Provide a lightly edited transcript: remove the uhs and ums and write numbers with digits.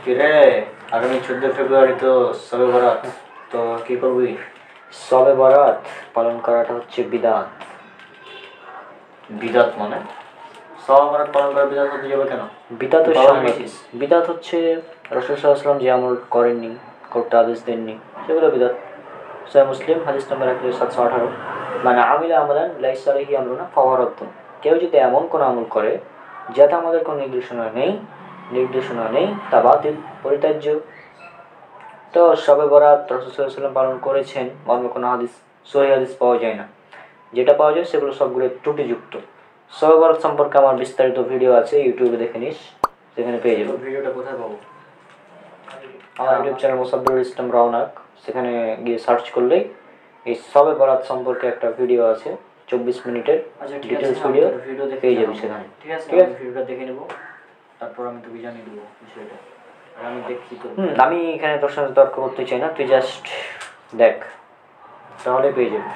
কিরে আগামী 14 ফেব্রুয়ারি তো শবে বরাত, তো কি করবি? শবে বরাত পালন করাটা হচ্ছে বিদাত। বিদাত মানে শবে বরাত পালন করা বিদাত হতে যাবে কেন? বিদাত তুই পাগল হয়েছিস? বিদাত হচ্ছে রাসূল সাল্লাল্লাহু আলাইহি ওয়াসাল্লাম যে আমল করেননি, করতে আদেশ দেননি, সেগুলো বিদাত। সহিহ মুসলিম হাদিস নম্বর 1718, মানে আমিলা আমালান লাইসা আলাইহি আমরুনা ফাহুয়া রাদ্দুন। কেউ যদি এমন কোনো আমল করে যাতে আমাদের কোনো নির্দেশনা নেই তা বাতিল, পরিত্যাজ্য। তো শবে বরাত রাসূল সাল্লাল্লাহু আলাইহি ওয়াসাল্লাম পালন করেছেন মর্মে কোনো হাদিস, সহিহ হাদিস পাওয়া যায় না। যেটা পাওয়া যায় সেগুলো সবগুলো ত্রুটিযুক্ত। শবে বরাত সম্পর্কে আমার বিস্তারিত ভিডিও আছে, ইউটিউবে দেখে নিস, সেখানে পেয়ে যাবো। ভিডিওটা কোথায় পাবো? আমার ইউটিউব চ্যানেল মোসাব্বিরুল ইসলাম রওনাক, সেখানে গিয়ে সার্চ করলেই এই শবে বরাত সম্পর্কে একটা ভিডিও আছে 24 মিনিটের। আচ্ছা ঠিক আছে, ডিটেলস ভিডিও ভিডিও দেখে পেয়ে যাবি সেখানে। ঠিক আছে, আমি ভিডিওটা দেখে নেব, তারপর আমি তোকে জানিয়ে দেবো বিষয়টা। আর আমি দেখি তো। আমি এখানে তোর সঙ্গে তর্ক করতে চাই না, তুই জাস্ট দেখ, তাহলে পেয়ে যাবি।